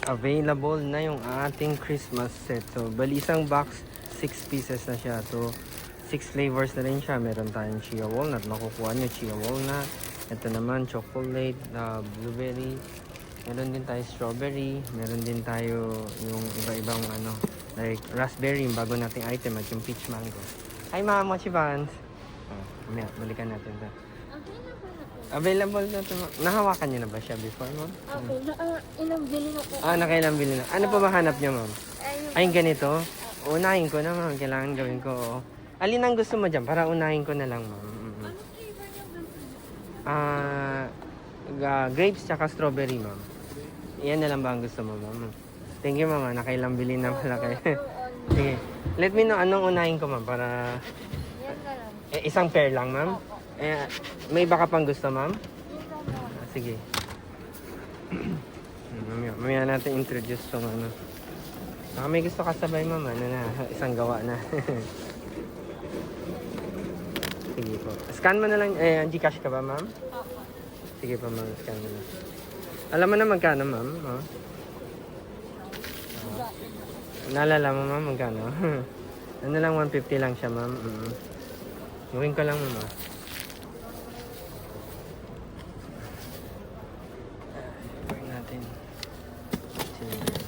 Available na yung ating Christmas set. So, bali isang box, 6 pieces na siya. So, 6 flavors na rin siya. Meron tayong chia walnut. Makukuha nyo chia walnut. Ito naman, chocolate, blueberry. Meron din tayo strawberry. Meron din tayo yung iba-ibang like raspberry, yung bago nating item, at yung peach mango. Hi ma'am, Mochi Buns. Balikan natin ito. Available na ito. Nahawakan niyo na ba siya before, ma'am? Okay, ilang bili na po. Nakailang bili na. Ano pa ba hanap niyo, ma'am? Ay, ganito? Unahin ko na, ma'am. Kailangan gawin ko. Oo. Alin ang gusto mo dyan? Para unahin ko na lang, ma'am. Ano flavor yung Grapes tsaka strawberry, ma'am. Iyan na lang ba ang gusto mo, ma'am? Thank you, ma'am. Nakailang bili na pala kayo. Sige. Let me know anong unahin ko, ma'am, para... Yan na lang. Isang pair lang, ma'am? May iba ka pang gusto, ma'am? Yan na lang. Sige. Mamaya natin introduce tong Baka may gusto kasabay, ma'am. Isang gawa na. Sige po. Scan mo na lang. Gcash ka ba, ma'am? Opo. Sige po, ma'am. Scan mo na. Alam mo na magkano, ma'am? Naalala mo, ma'am, magkano? Ano lang, 150 lang siya, ma'am. Gawin ko lang, ma'am. Gawin natin. Sige.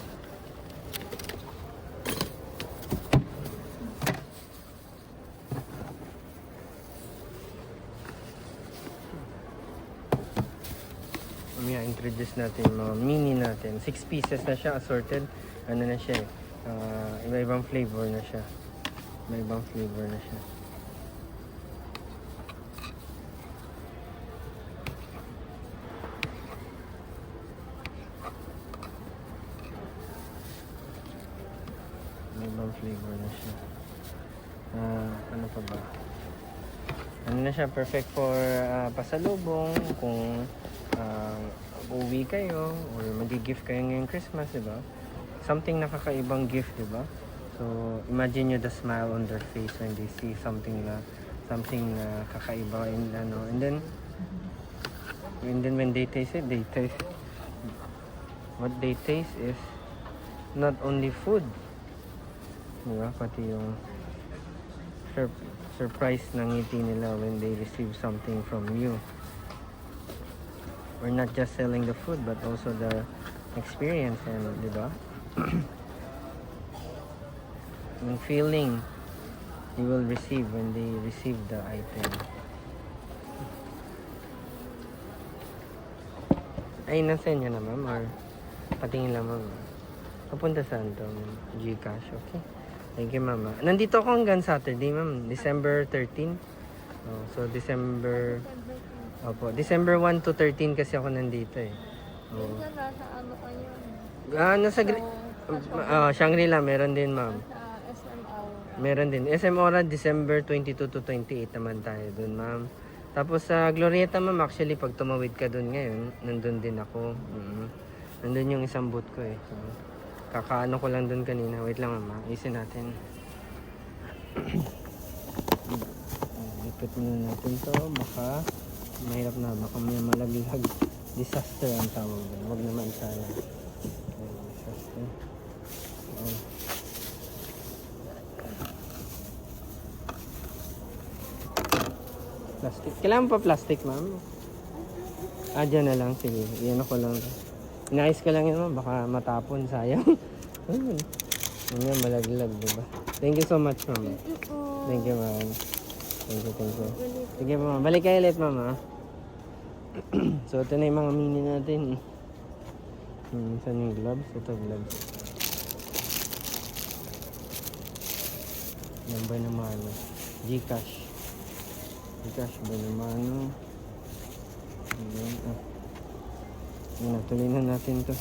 Introduce natin mga mini natin. 6 pieces na siya, assorted. Ano na siya eh. Iba-ibang flavor na siya. Iba-ibang flavor na siya. Iba-ibang flavor na siya. Ano pa ba? Ano na siya, perfect for pasalubong kung uuwi kayo or mag-gift kayo ngayong Christmas, diba? Something nakakaibang gift, diba? So, imagine nyo the smile on their face when they see something na kakaiba and then when they taste it, what they taste is not only food, diba? Pati yung surprise na ngiti nila when they receive something from you. We're not just selling the food but also the experience, and diba? Yung feeling you will receive when they receive the item. Ay, nasa inyo na, ma'am? Or patingin lang, ma'am? Papunta saan to? Gcash, okay? Thank you, ma'am. Nandito ako hanggang Saturday, ma'am. December 13. So, December 1 to 13 kasi ako nandito eh. Minsan nasa ano kayo? Nasa Shangri-La, meron din, ma'am. Sa SM Aura. Meron din. SM Aura, December 22 to 28 naman tayo dun, ma'am. Tapos sa Glorieta, ma'am, actually, pag tumawid ka dun ngayon, nandun din ako. Nandun yung isang booth ko eh. So, kakaano ko lang dun kanina. Wait lang, ma'am. Isin natin. Ipit muna natin to. Baka mahirap na. Baka may malaglag. Disaster ang tawag. Huwag naman sana. Disaster. Plastic. Kailangan pa plastic, ma'am? Dyan na lang. Sige. Yan ako lang. Inayos ko lang yun, ma'am. Baka matapon. Sayang. Ayun. Yan, malaglag, diba? Thank you so much, ma'am. Thank you, ma'am. Thank you. Sige, ma'am. Balik kayo ulit, ma'am, ha? So, ito na yung mga mini natin. Saan yung gloves? Ito, gloves. Number naman, Gcash. Gcash ba naman, Ayan, tuloy na natin to.